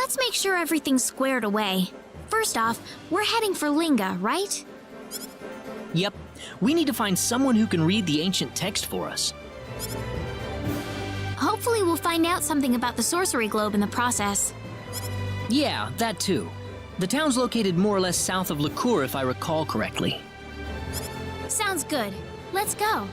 Let's make sure everything's squared away. First off, we're heading for Linga, right? Yep, we need to find someone who can read the ancient text for us. Hopefully we'll find out something about the sorcery globe in the process. Yeah, that too. The town's located more or less south of Liqueur, if I recall correctly. Sounds good. Let's go.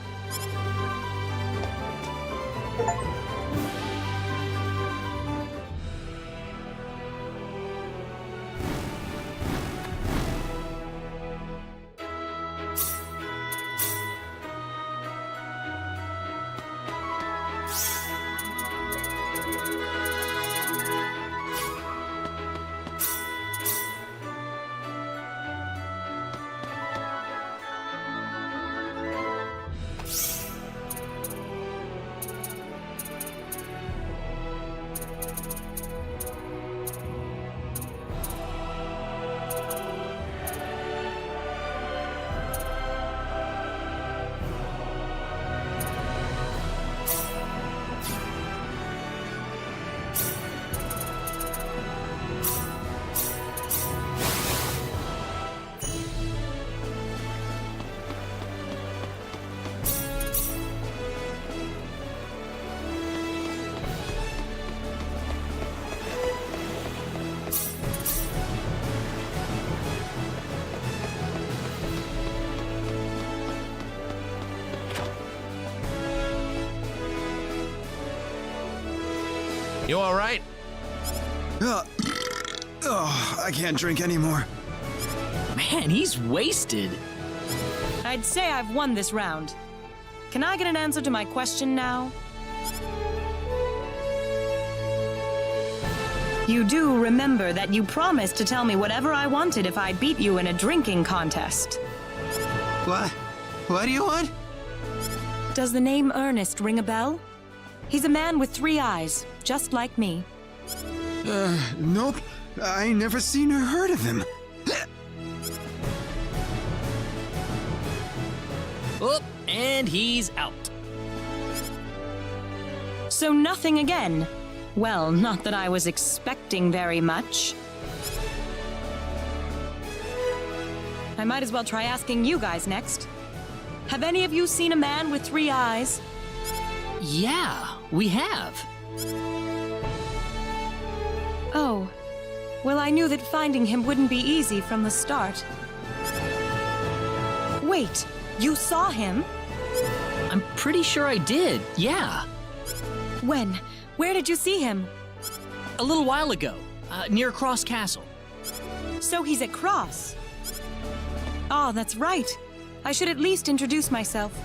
You all right? I can't drink anymore. Man, he's wasted. I'd say I've won this round. Can I get an answer to my question now? You do remember that you promised to tell me whatever I wanted if I beat you in a drinking contest. What? What do you want? Does the name Ernest ring a bell? He's a man with 3 eyes, just like me. Nope. I never seen or heard of him. Oh, and he's out. So nothing again? Well, not that I was expecting very much. I might as well try asking you guys next. Have any of you seen a man with 3 eyes? Yeah, we have. Oh. Well, I knew that finding him wouldn't be easy from the start. Wait, you saw him? I'm pretty sure I did, yeah. When? Where did you see him? A little while ago, near Cross Castle. So he's at Cross. Ah, that's right. I should at least introduce myself.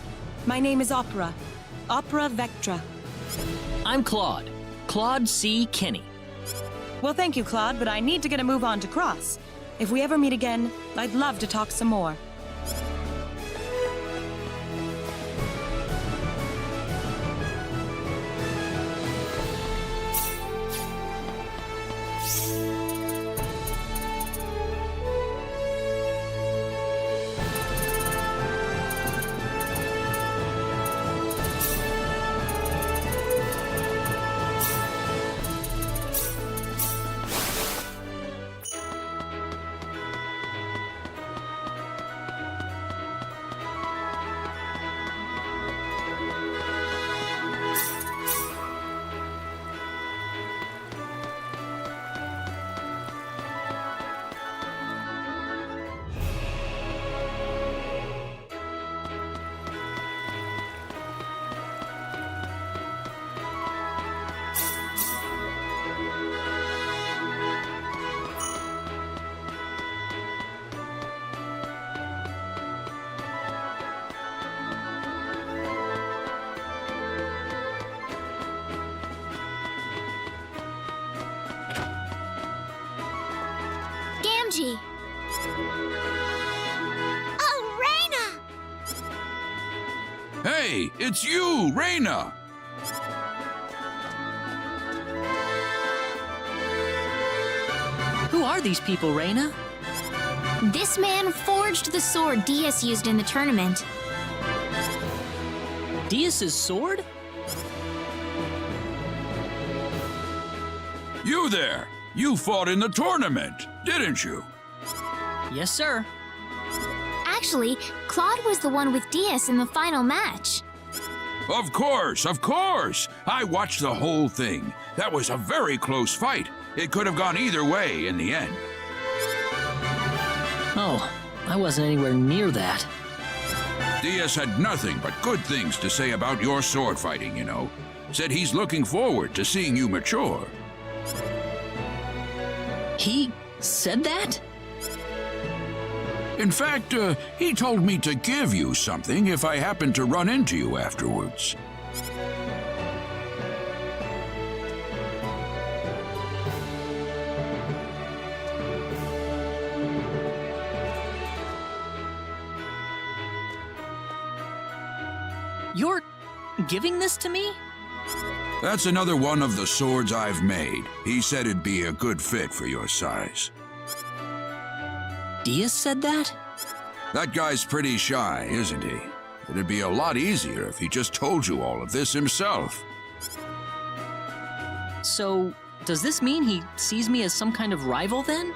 My name is Opera. Opera Vectra. I'm Claude. Claude C. Kenny. Well, thank you, Claude, but I need to get a move on to Cross. If we ever meet again, I'd love to talk some more. Gamgee! Oh, Reina! Hey, it's you, Reina! Who are these people, Reina? This man forged the sword Diaz used in the tournament. Diaz's sword? You there! You fought in the tournament, didn't you? Yes, sir. Actually, Claude was the one with Diaz in the final match. Of course, of course. I watched the whole thing. That was a very close fight. It could have gone either way in the end. Oh, I wasn't anywhere near that. Diaz had nothing but good things to say about your sword fighting, you know. Said he's looking forward to seeing you mature. He said that? In fact, he told me to give you something if I happen to run into you afterwards. You're giving this to me? That's another one of the swords I've made. He said it'd be a good fit for your size. Diaz said that? That guy's pretty shy, isn't he? It'd be a lot easier if he just told you all of this himself. So, does this mean he sees me as some kind of rival then?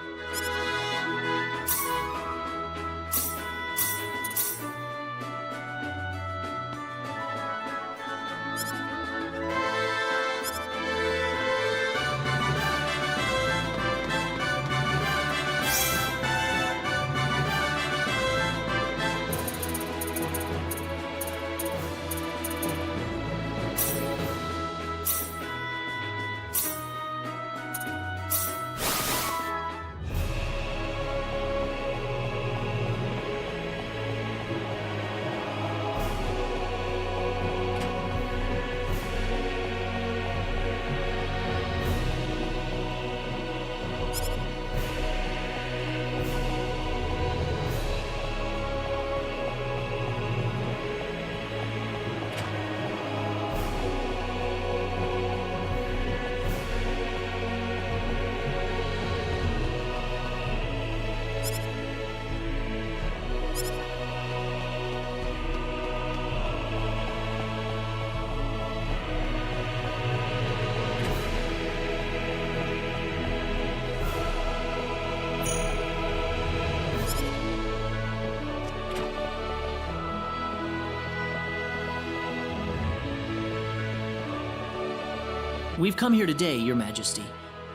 We've come here today, Your Majesty,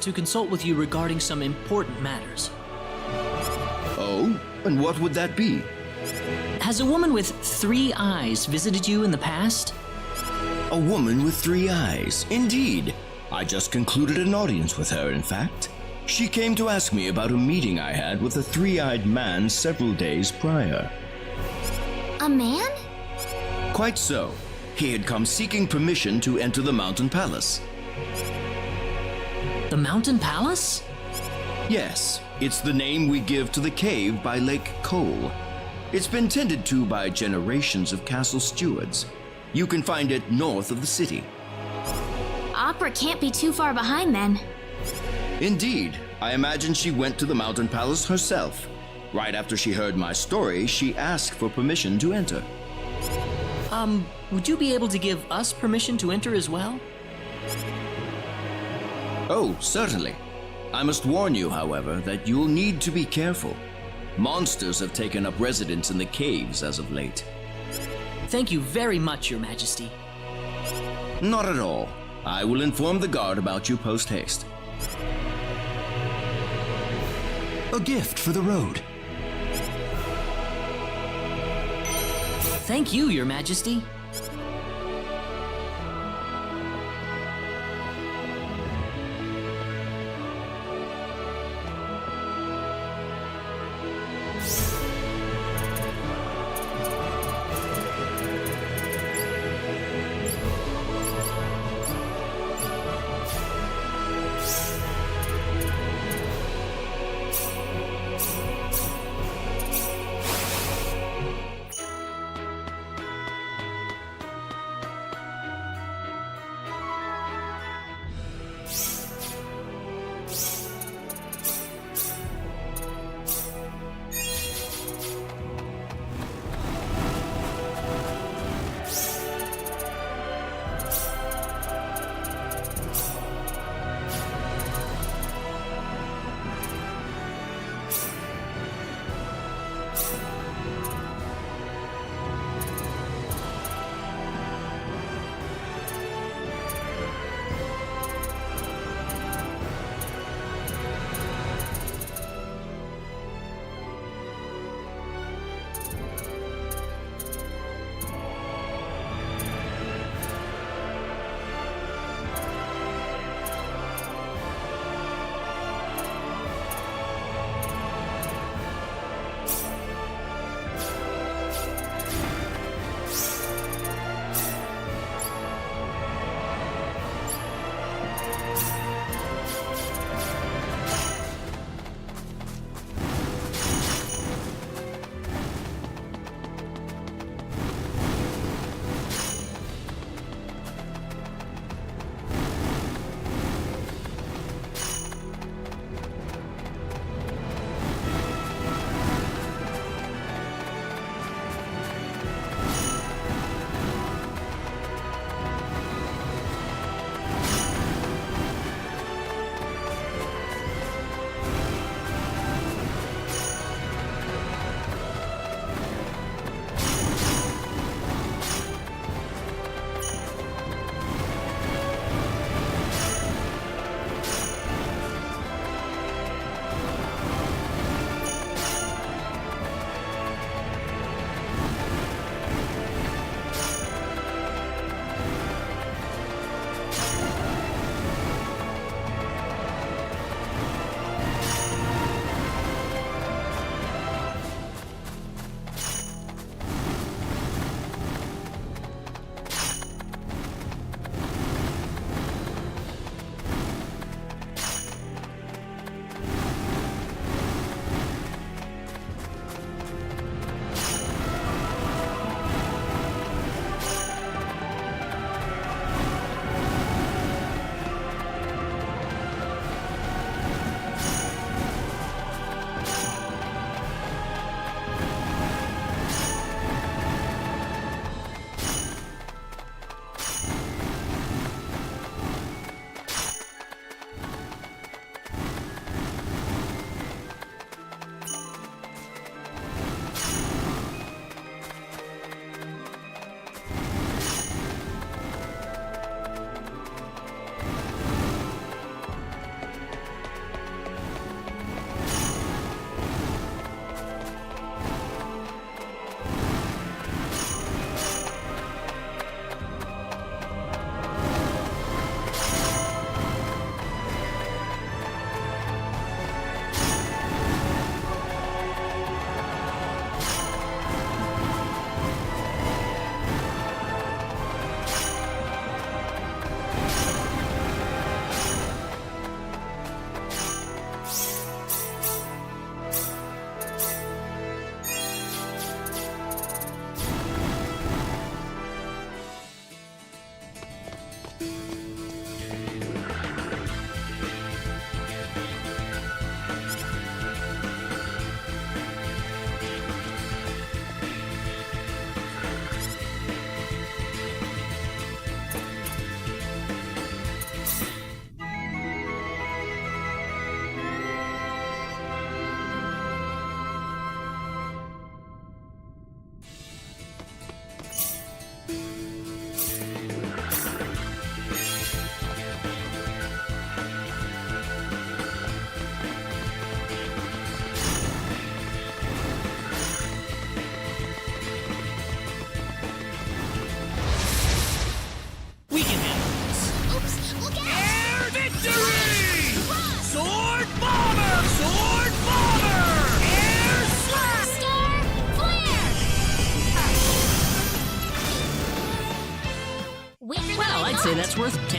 to consult with you regarding some important matters. Oh? And what would that be? Has a woman with 3 eyes visited you in the past? A woman with 3 eyes, indeed. I just concluded an audience with her, in fact. She came to ask me about a meeting I had with a 3-eyed man several days prior. A man? Quite so. He had come seeking permission to enter the Mountain Palace. The Mountain Palace? Yes, it's the name we give to the cave by Lake Cole. It's been tended to by generations of castle stewards. You can find it north of the city. Opera can't be too far behind then. Indeed, I imagine she went to the Mountain Palace herself. Right after she heard my story, she asked for permission to enter. Would you be able to give us permission to enter as well? Oh, certainly. I must warn you, however, that you'll need to be careful. Monsters have taken up residence in the caves as of late. Thank you very much, Your Majesty. Not at all. I will inform the guard about you post-haste. A gift for the road. Thank you, Your Majesty.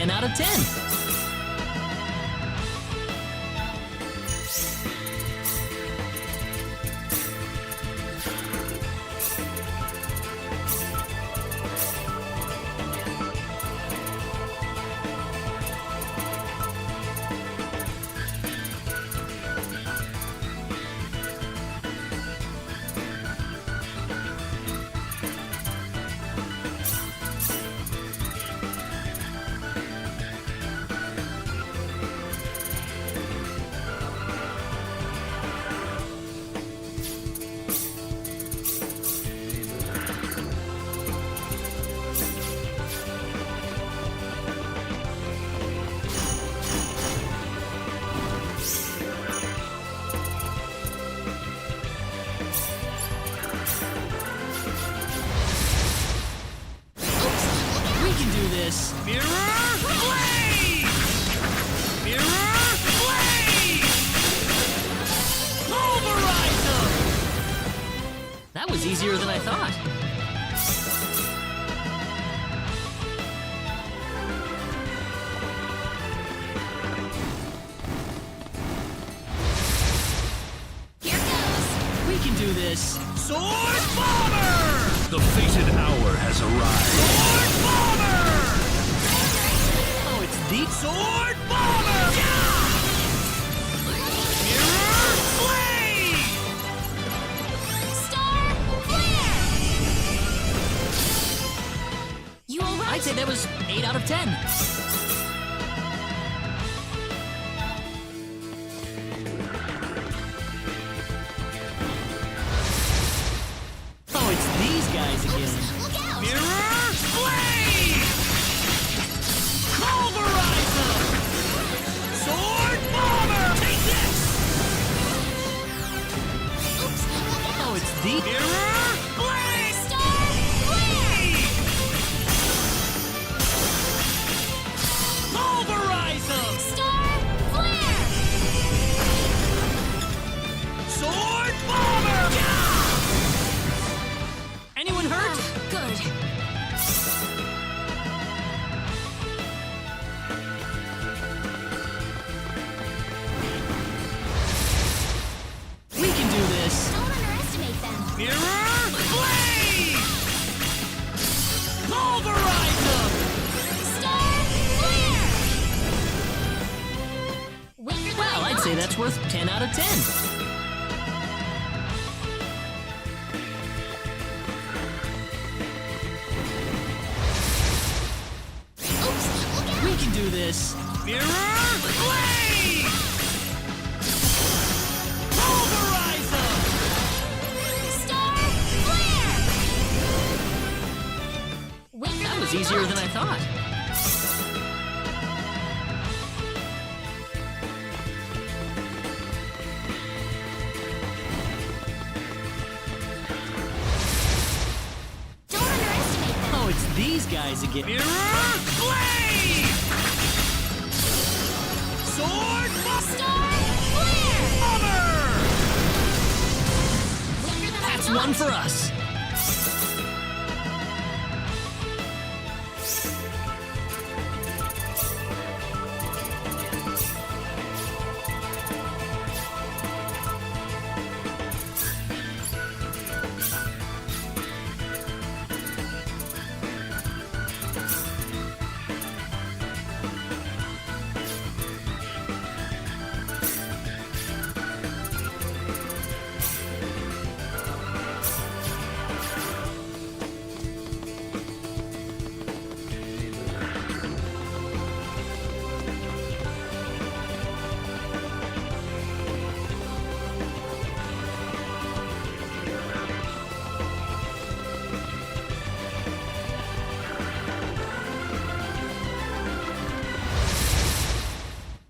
10 out of 10. Mirror Blade! Mirror Blade! Pulverize them! That was easier than I thought. Here goes. We can do this. Sword Bomber! The fated hour has arrived. Sword Bomber! Oh, it's deep. Sword Bomber! Mirror Blade! Star Flare! You alright? I'd say that was 8 out of 10. Oh, it's these guys again. Look out! Mirror Blade! Pulverize them! Sword Bomber! Take this! Oops, look out! Oh, it's deep. Mirror Blade! Star Flare! Pulverize them! Star Flare! Sword Bomber! Anyone hurt? Good. We can do this. Don't underestimate them. Mirror Blade! Pulverize them! Star Flare! Weaker than Well, I I'd say thought. that's worth 10 out of 10. Oops, look out! We can do this. Mirror Blade! Pulverize them! Star Flare! Weaker That than was I easier thought. than I thought. Don't underestimate them. Oh, it's these guys again. Mirror Blade! Sword Star Flare! Bomber! Weaker than That's I thought. one for us.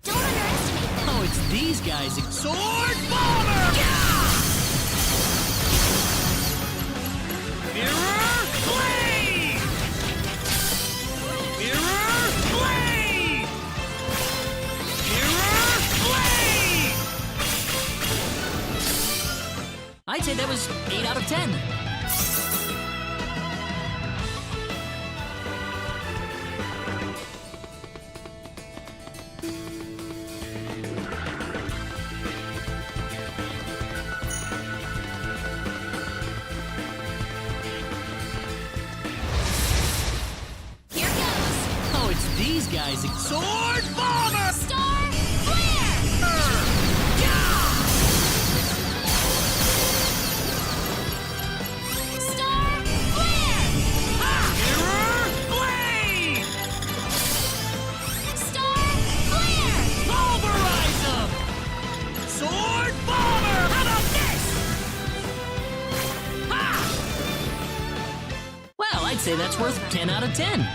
Don't underestimate them. Oh, it's these guys again. Sword Bomber! Mirror Blade! Mirror Blade! Mirror Blade! I'd say that was 8 out of 10. Sword bomber! Star flare! Star flare! Mirror blade! Star flare! Pulverize him! Sword bomber! How about this? Ha! Well, I'd say that's worth 10 out of 10.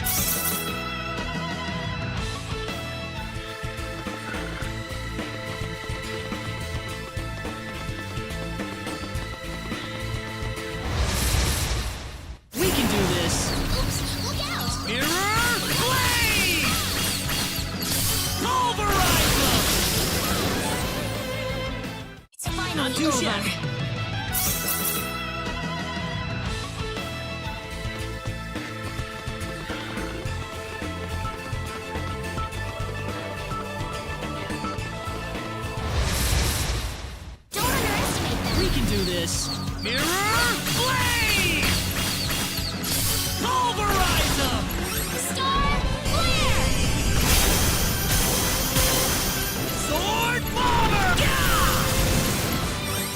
We can do this. Oops, look out! Mirror blade! Pulverize him! It's finally Not too over. shabby. Don't underestimate them. We can do this. Mirror blade! Pulverize him! Star flare! Sword bomber!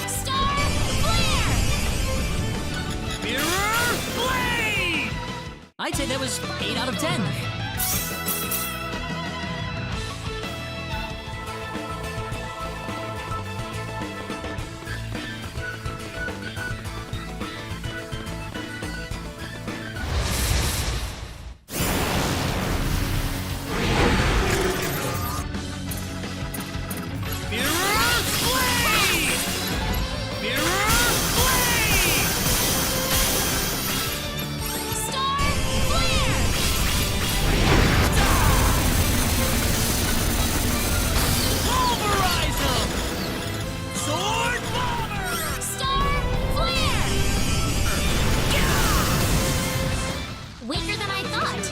Star flare! Mirror blade! I'd say that was 8 out of 10. Mirror blade! Mirror blade! Star flare! Pulverize him! Sword bomber! Star flare! Weaker than I thought.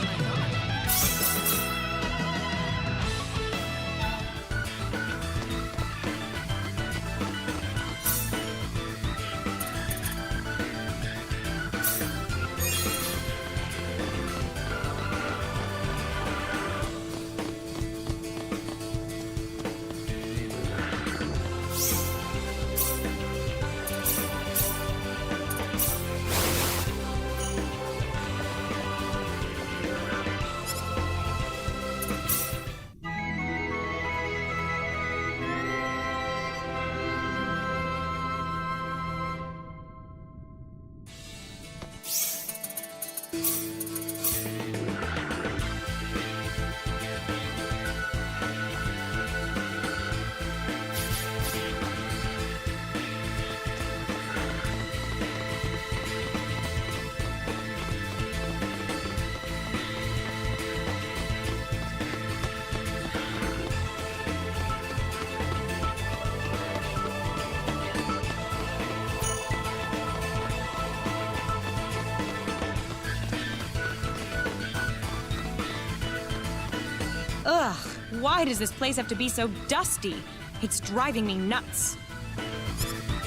Ugh, why does this place have to be so dusty? It's driving me nuts.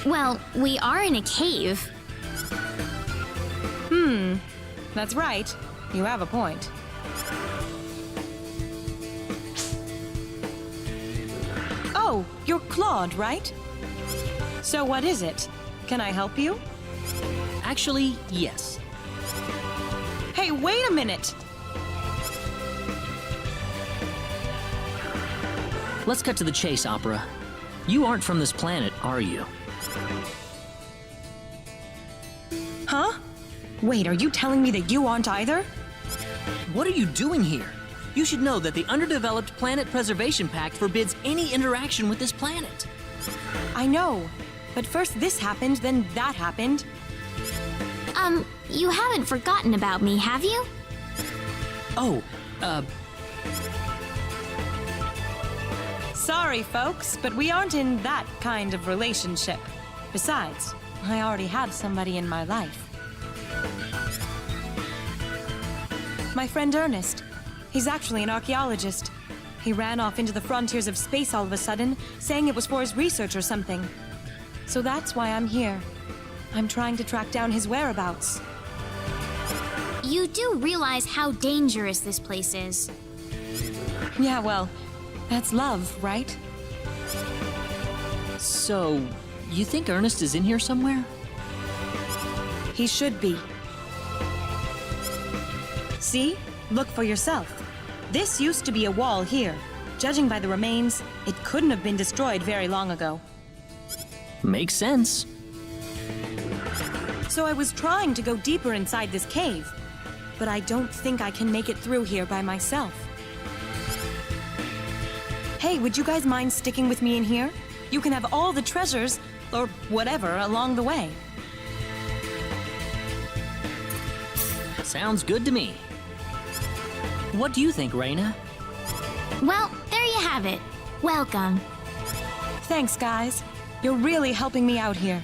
Well, we are in a cave. That's right. You have a point. Oh, you're Claude, right? So what is it? Can I help you? Actually, yes. Hey, wait a minute! Let's cut to the chase, Opera. You aren't from this planet, are you? Huh? Wait, are you telling me that you aren't either? What are you doing here? You should know that the Underdeveloped Planet Preservation Pact forbids any interaction with this planet. I know. But first this happened, then that happened. You haven't forgotten about me, have you? Oh, Sorry, folks, but we aren't in that kind of relationship. Besides, I already have somebody in my life. My friend Ernest. He's actually an archaeologist. He ran off into the frontiers of space all of a sudden, saying it was for his research or something. So that's why I'm here. I'm trying to track down his whereabouts. You do realize how dangerous this place is. Yeah, well, that's love, right? So, you think Ernest is in here somewhere? He should be. See? Look for yourself. This used to be a wall here. Judging by the remains, it couldn't have been destroyed very long ago. Makes sense. So I was trying to go deeper inside this cave, but I don't think I can make it through here by myself. Hey, would you guys mind sticking with me in here? You can have all the treasures, or whatever, along the way. Sounds good to me. What do you think, Raina? Well, there you have it. Welcome. Thanks, guys. You're really helping me out here.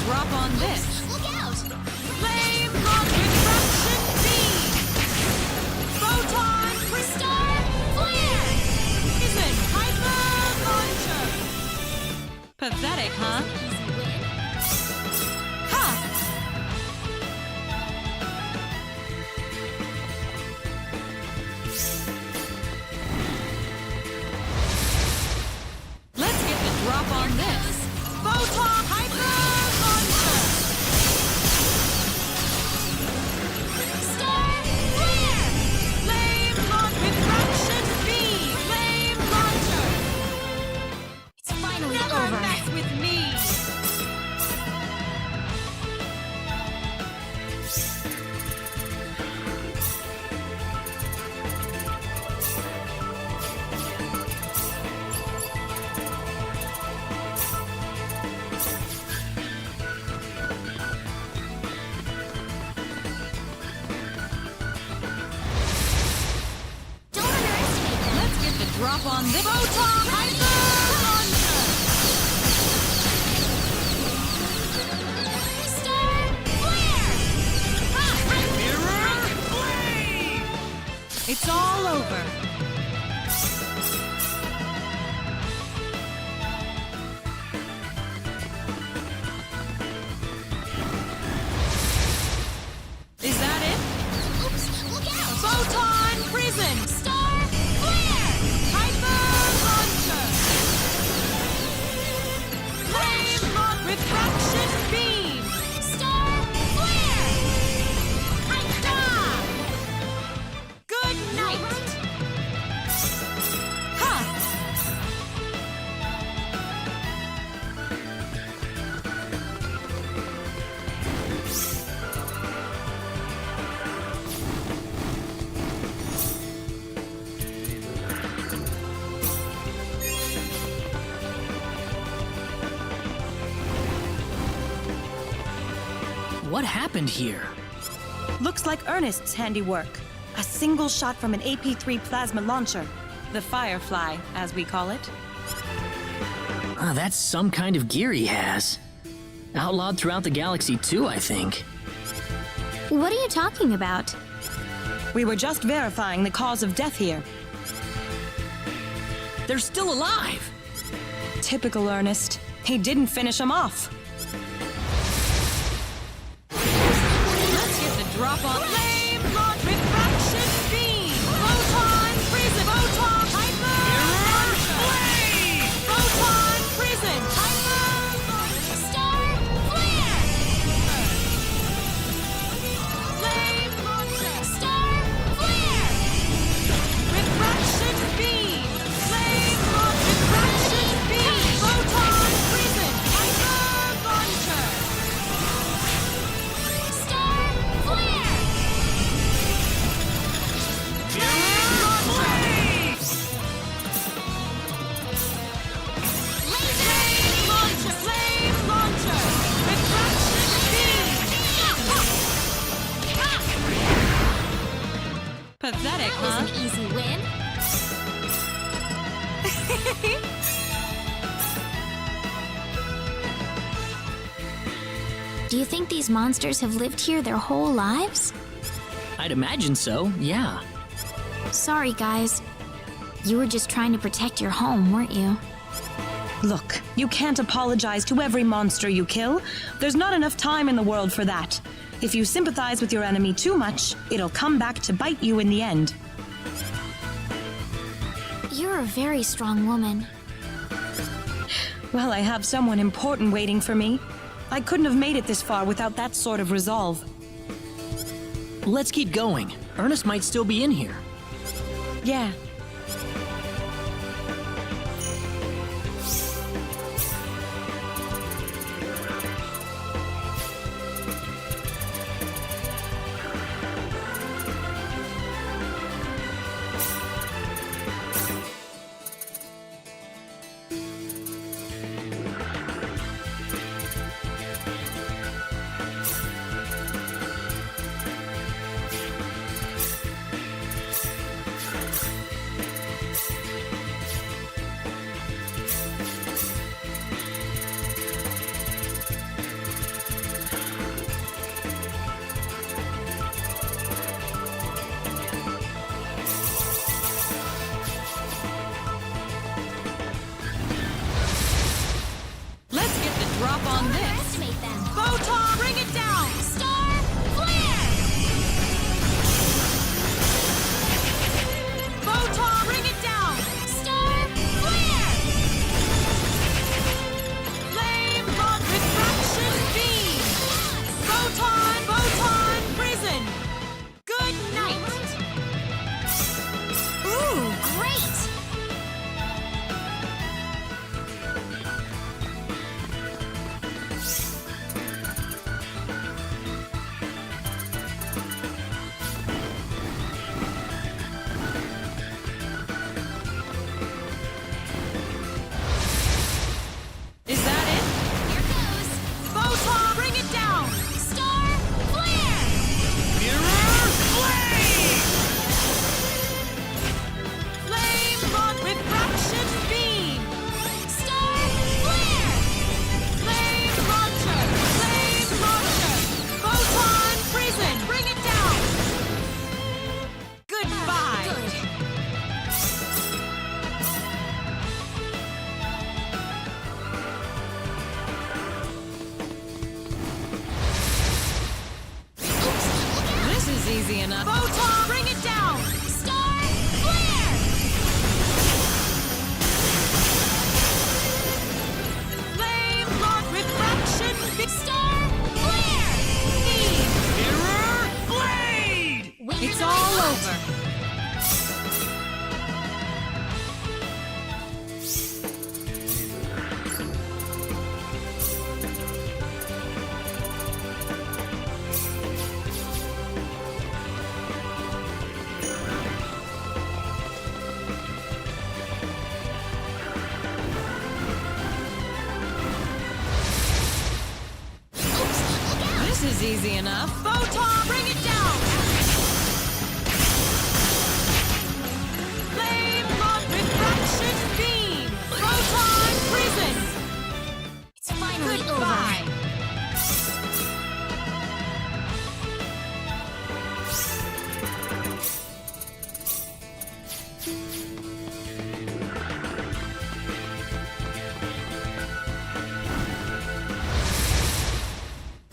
drop on this. Look out! Flame Refraction Beam! Photon Star Flare! Isn't Hyper Launcher! Pathetic, huh? Ha! Let's get the drop on this. Photon Hyper Launcher! Star Flare! Flame Refraction Beam! Flame Launcher! It's finally Never over. mess with me! Don't underestimate them. Let's get the drop on this. Photon Hyper Launcher! Star Flare! Mirror Flame! It's all over. Is that it? Oops, look out! Photon Prison! Star Flare! Hyper Launcher! Flame Refraction Beam! Star What happened here? Looks like Ernest's handiwork. A single shot from an AP3 plasma launcher. The Firefly, as we call it. That's some kind of gear he has. Outlawed throughout the galaxy too, I think. What are you talking about? We were just verifying the cause of death here. They're still alive! Typical Ernest. He didn't finish him off. Let's get the drop on flame, launch, refraction, beam, photon, prison, photon, hyper, flame, photon, prison, hyper, star, flare, flame, launcher, star, flare, refraction, beam, flame, launch, refraction, beam, photon, prison, hyper, launcher, star, flare. Pathetic, That was an easy win. Do you think these monsters have lived here their whole lives? I'd imagine so, yeah. Sorry, guys. You were just trying to protect your home, weren't you? Look, you can't apologize to every monster you kill. There's not enough time in the world for that. If you sympathize with your enemy too much, it'll come back to bite you in the end. You're a very strong woman. Well, I have someone important waiting for me. I couldn't have made it this far without that sort of resolve. Let's keep going. Ernest might still be in here. Yeah. Let's get the drop on this. Underestimate them. Photon, bring it down. Star, flare! Photon, bring it down. Star, flare! Flame, launch, refraction, beam. Photon, photon, prison. Good night. Ooh, great! Is that it? Here goes. Photon, bring it down. Star, flare! Mirror, flame. Flame, launch, refraction, beam. Star, flare! Flame launcher! Flame launcher! Photon prison! Bring it down! Goodbye! Good. This is easy enough. Photon! Bring it down! Star, flare! Flame launch refraction! Star, flare! Mirror blade! Winner It's no all matter over. This is easy enough. Photon, bring it down! Flame launch refraction beam! Photon prison! It's finally Goodbye. over.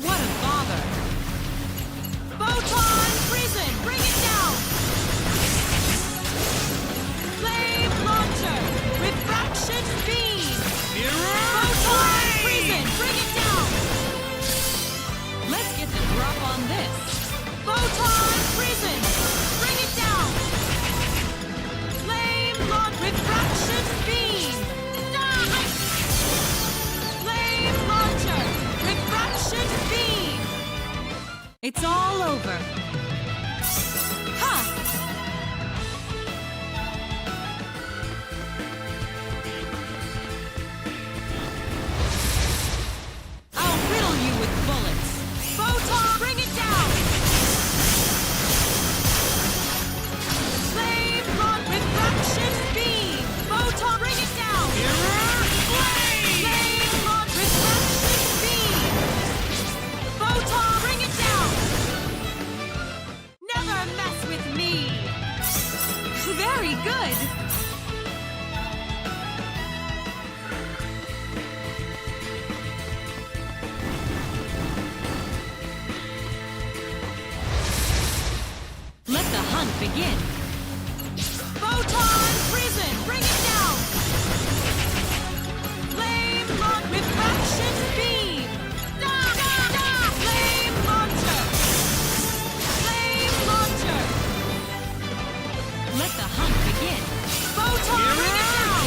What a bother! Photon prison! Bring it down! Flame launcher! Refraction beam! Photon prison! Bring it down! Let's get the drop on this! Photon prison! Bring it down! Flame launch refraction beam! Die! Flame launcher! Refraction beam! It's all over. Ha! I'll riddle you with bullets. Photon, bring it down! Flame launch refraction beam! Photon, bring it down! Flame launch refraction beam! Photon, bring it down! Never mess with me! Very good! Let the hunt begin! Photon prison! Bring it down! Flame launch refraction beam! Flame launcher! Flame launcher! Let the hunt begin! Photon, bring it down!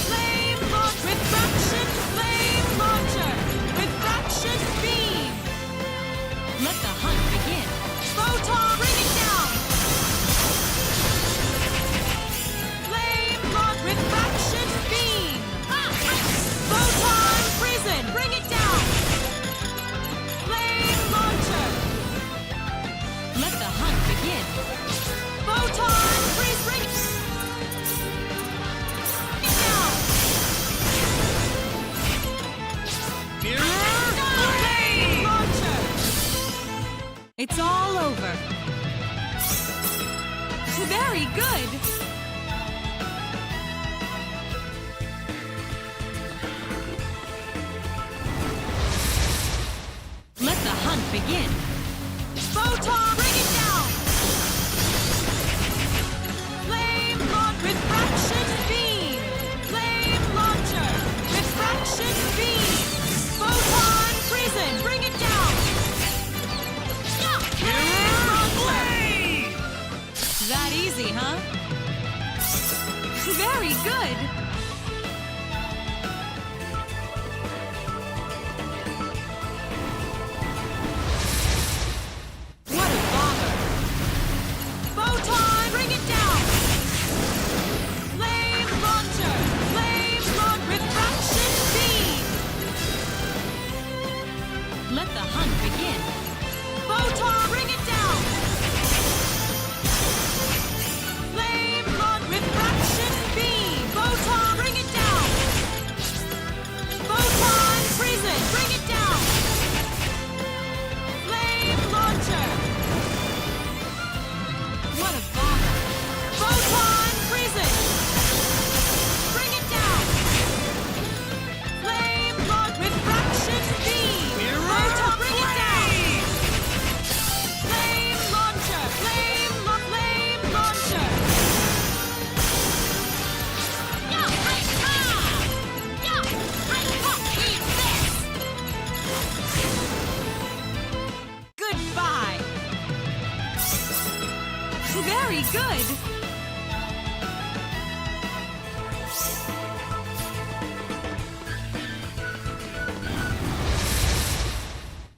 Flame launch refraction! Flame launcher! Refraction beam! Let the hunt begin! Photon, bring it down! Flame launch refraction beam! Photon prison, bring it down! Flame launcher! Let the hunt begin! Photon freeze, bring it down! Flame launcher! It's all over. Very good. Let the hunt begin. Photon, bring it down! Flame launch refraction beam! Flame launcher! Refraction beam! Photon prison, bring it down! Flame launcher! That easy, huh? Very good! What a bother! Photon, bring it down! Flame launcher! Flame launch refraction beam! Let the hunt begin! Photon, bring it down! Flame launch refraction beam! Photon, bring it down! Photon prison, bring it down! Flame launcher! What a bother! Photon prison! Bring it down! Flame launch refraction beam! Photon, bring it down! Flame launcher! Flame launcher! Goodbye! Very good!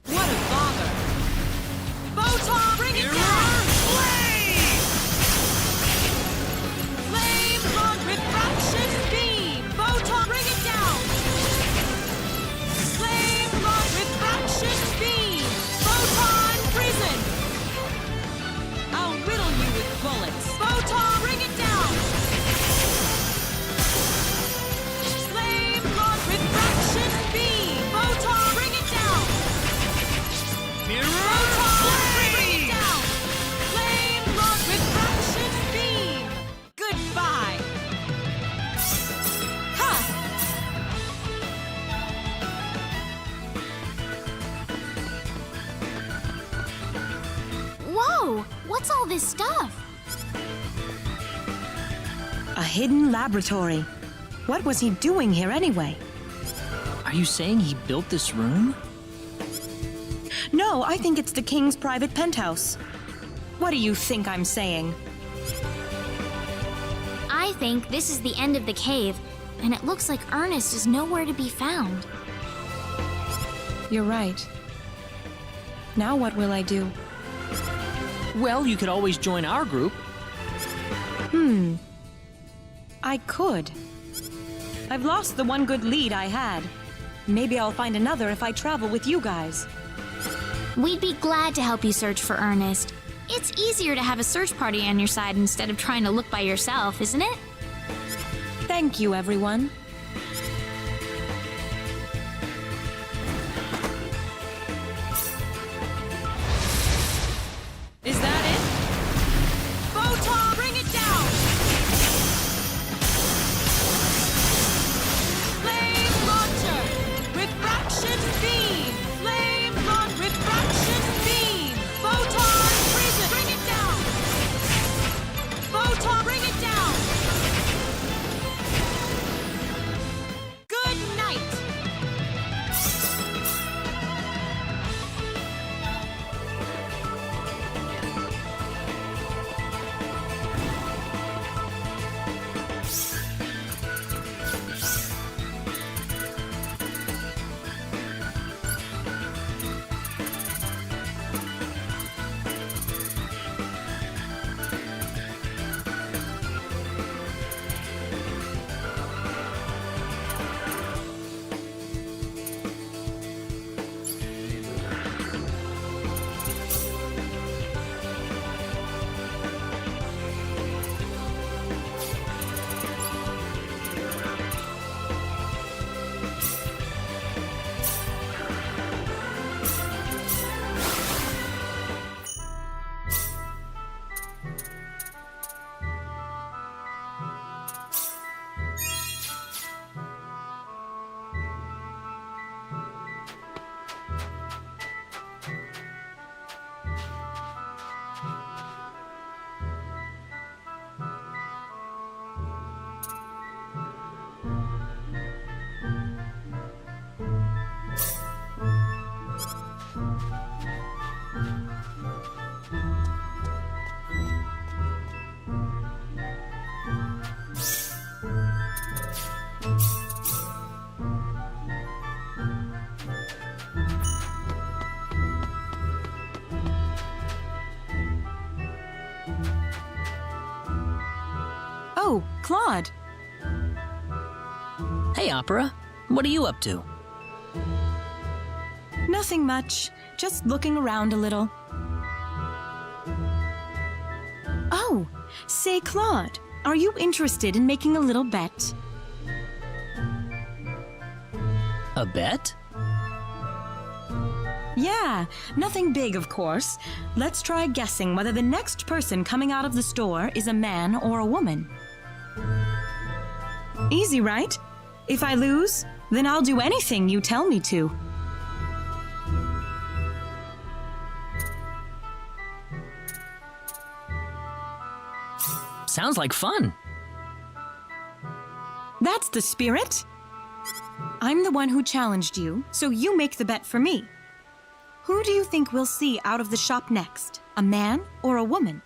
What a bother! Photon, bring it down! Flame launch refraction beam! Photon, bring it down! Flame launch refraction Whoa! What's all this stuff? A hidden laboratory. What was he doing here anyway? Are you saying he built this room? No, I think it's the king's private penthouse. What do you think I'm saying? I think this is the end of the cave, and it looks like Ernest is nowhere to be found. You're right. Now what will I do? Well, you could always join our group. I could. I've lost the one good lead I had. Maybe I'll find another if I travel with you guys. We'd be glad to help you search for Ernest. It's easier to have a search party on your side instead of trying to look by yourself, isn't it? Thank you, everyone. Is that it? Photon, bring it down! Flame launcher! Refraction beam! Flame launch! Refraction beam! Photon, prison! Bring it down! Photon, bring it down! Good night! Oh, Claude. Hey, Opera. What are you up to? Nothing much. Just looking around a little. Oh, say, Claude, are you interested in making a little bet? A bet? Yeah, nothing big, of course. Let's try guessing whether the next person coming out of the store is a man or a woman. Easy, right? If I lose, then I'll do anything you tell me to. Sounds like fun. That's the spirit. I'm the one who challenged you, so you make the bet for me. Who do you think we'll see out of the shop next? A man or a woman?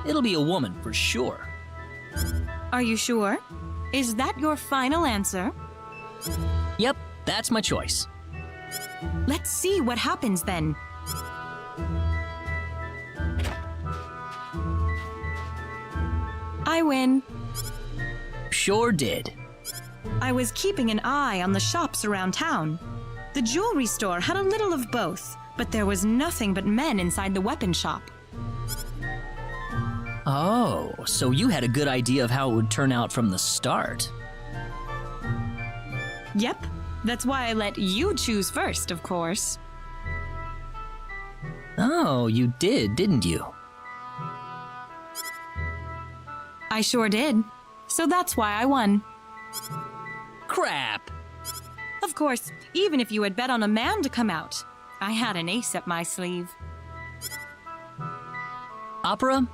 It'll be a woman for sure. Are you sure? Is that your final answer? Yep, that's my choice. Let's see what happens then. I win. Sure did. I was keeping an eye on the shops around town. The jewelry store had a little of both, but there was nothing but men inside the weapon shop. Oh, so you had a good idea of how it would turn out from the start. Yep. That's why I let you choose first, of course. Oh, you did, didn't you? I sure did. So that's why I won. Crap! Of course, even if you had bet on a man to come out, I had an ace up my sleeve. Opera?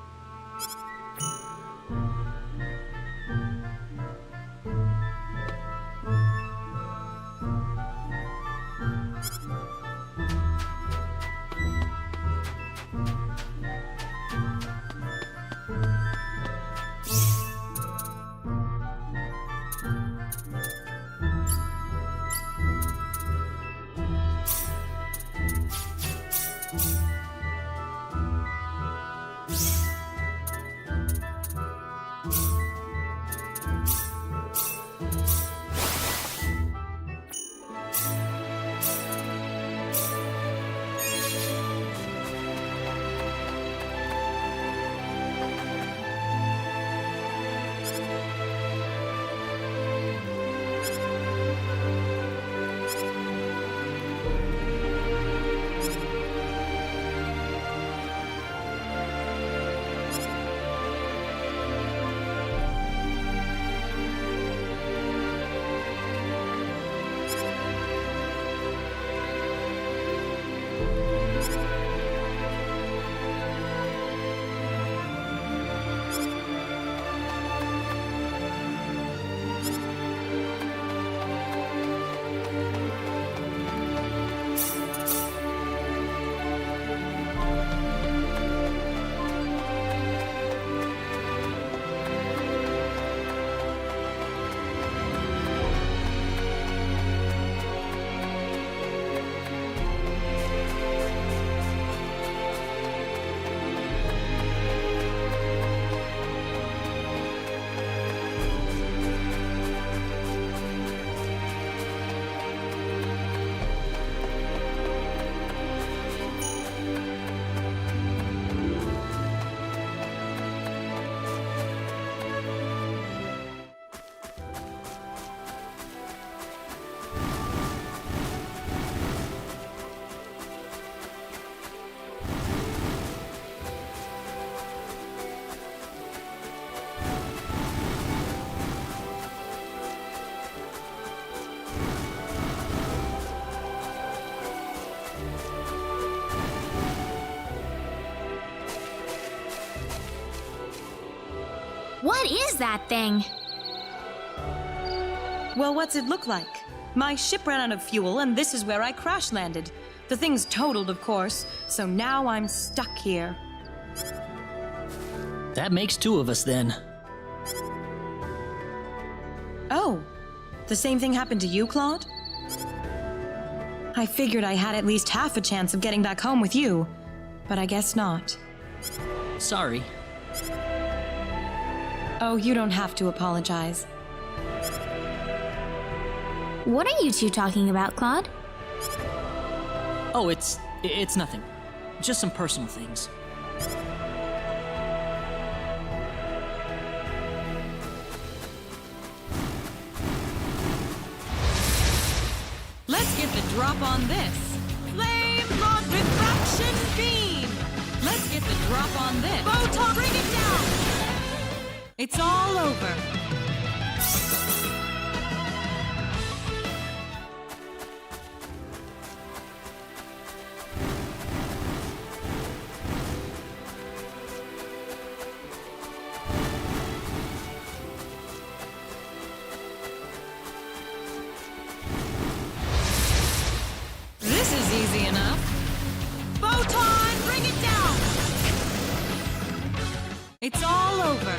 What is that thing? Well, what's it look like? My ship ran out of fuel, and this is where I crash landed. The thing's totaled, of course, so now I'm stuck here. That makes two of us then. Oh, the same thing happened to you, Claude? I figured I had at least half a chance of getting back home with you, but I guess not. Sorry. Oh, you don't have to apologize. What are you two talking about, Claude? Oh, it's nothing. Just some personal things. Let's get the drop on this. Flame Lock Refraction Beam! Let's get the drop on this. Photon, bring it down! It's all over. This is easy enough. Photon, bring it down! It's all over.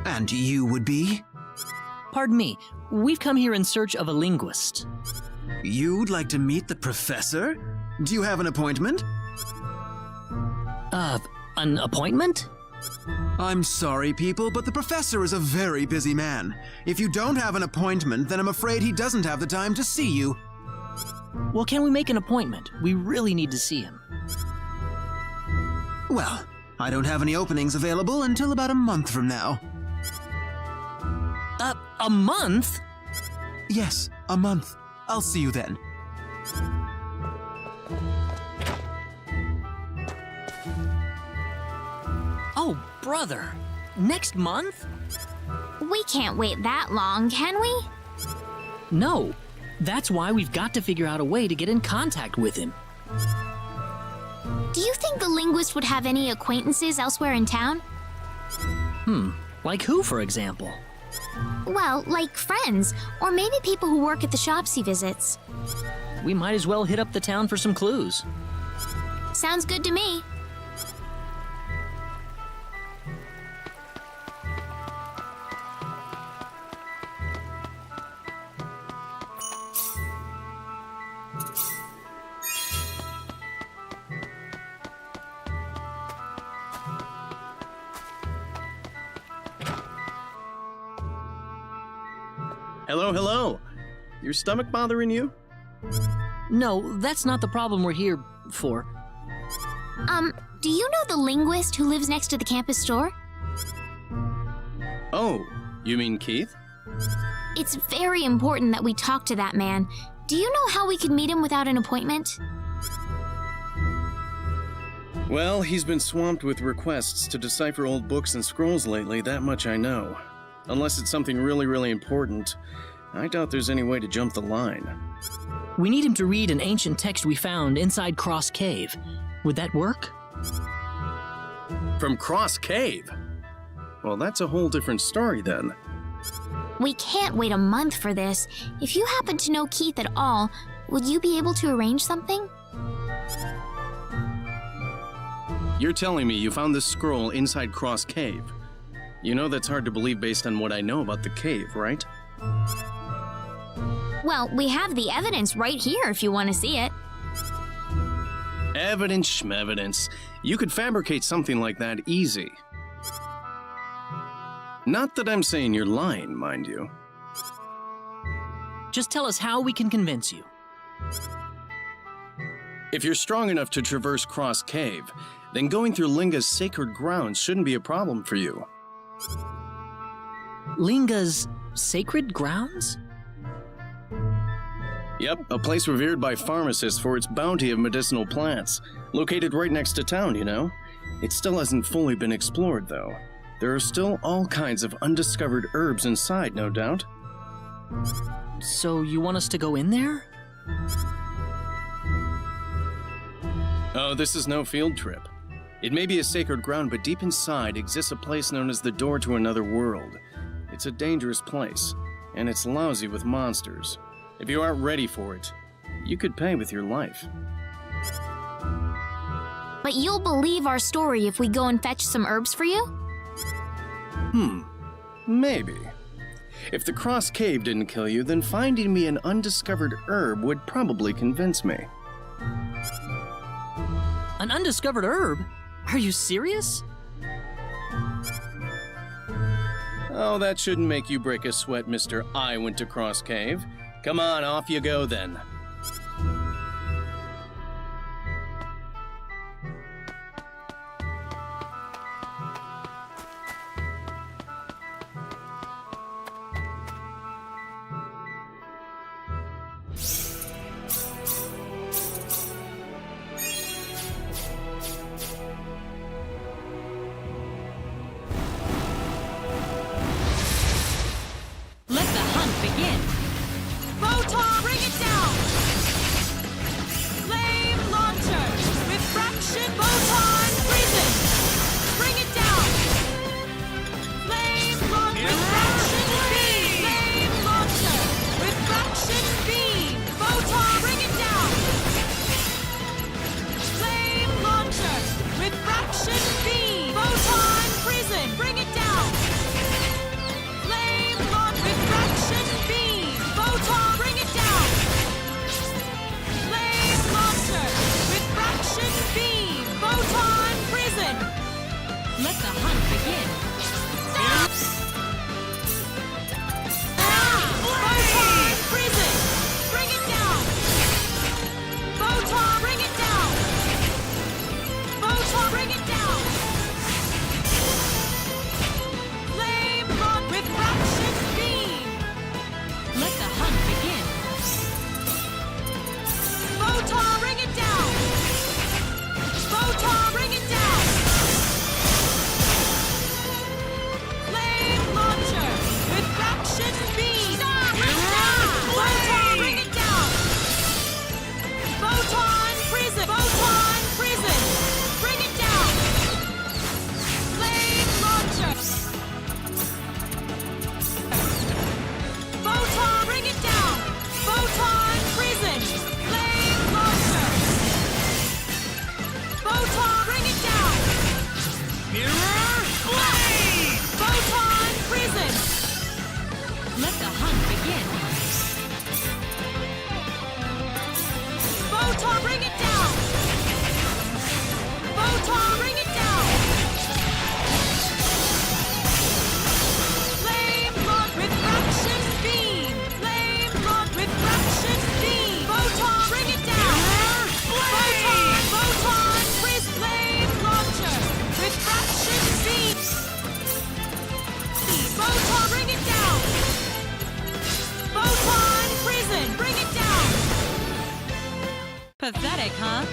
And you would be? Pardon me, we've come here in search of a linguist. You'd like to meet the professor? Do you have an appointment? An appointment? I'm sorry, people, but the professor is a very busy man. If you don't have an appointment, then I'm afraid he doesn't have the time to see you. Well, can we make an appointment? We really need to see him. Well, I don't have any openings available until about a month from now. A month? Yes, a month. I'll see you then. Oh, brother. Next month? We can't wait that long, can we? No. That's why we've got to figure out a way to get in contact with him. Do you think the linguist would have any acquaintances elsewhere in town? Like who, for example? Well, like friends, or maybe people who work at the shops he visits. We might as well hit up the town for some clues. Sounds good to me. Hello, hello. Your stomach bothering you? No, that's not the problem we're here for. Do you know the linguist who lives next to the campus store? Oh, you mean Keith? It's very important that we talk to that man. Do you know how we could meet him without an appointment? Well, he's been swamped with requests to decipher old books and scrolls lately, that much I know. Unless it's something really, really important, I doubt there's any way to jump the line. We need him to read an ancient text we found inside Cross Cave. Would that work? From Cross Cave? Well, that's a whole different story then. We can't wait a month for this. If you happen to know Keith at all, would you be able to arrange something? You're telling me you found this scroll inside Cross Cave? You know that's hard to believe based on what I know about the cave, right? Well, we have the evidence right here if you want to see it. Evidence schmevidence. You could fabricate something like that easy. Not that I'm saying you're lying, mind you. Just tell us how we can convince you. If you're strong enough to traverse Cross Cave, then going through Linga's sacred grounds shouldn't be a problem for you. Linga's sacred grounds? Yep, a place revered by pharmacists for its bounty of medicinal plants. Located right next to town, you know? It still hasn't fully been explored, though. There are still all kinds of undiscovered herbs inside, no doubt. So you want us to go in there? Oh, this is no field trip. It may be a sacred ground, but deep inside exists a place known as the door to another world. It's a dangerous place, and it's lousy with monsters. If you aren't ready for it, you could pay with your life. But you'll believe our story if we go and fetch some herbs for you? Maybe. If the Cross Cave didn't kill you, then finding me an undiscovered herb would probably convince me. An undiscovered herb? Are you serious? Oh, that shouldn't make you break a sweat, Mr. I went to Cross Cave. Come on, off you go then. Let the hunt begin! Photon, bring it down! Flame launcher! Refraction photon prison! Bring it down! Flame launcher! Refraction beam! Flame launcher! Refraction beam! Photon, bring it down! Flame launcher! Refraction beam! Photon prison! Bring it down! Let the hunt begin. Photon prison! Bring it down! Photon, bring it down! Photon, bring it down! Flame rod refraction beam! Let the hunt begin. Photon, bring it down! Photon, bring it down! Flame launcher! Refraction beam! Photon, bring it down! Photon prison! Photon prison! Bring it down! Flame launcher! Photon, bring it down! Photon prison! Flame launcher! Photon, bring it down! Mirror blade! Photon prison! Let the hunt begin. Photon, bring it down! Photon, bring it down! Flame rod refraction beam! Flame rod refraction beam! Photon, bring it down! Photon, photon, prism, flame launcher! Refraction beam! Photon, bring it down! Photon prison, bring it down! Pathetic, huh?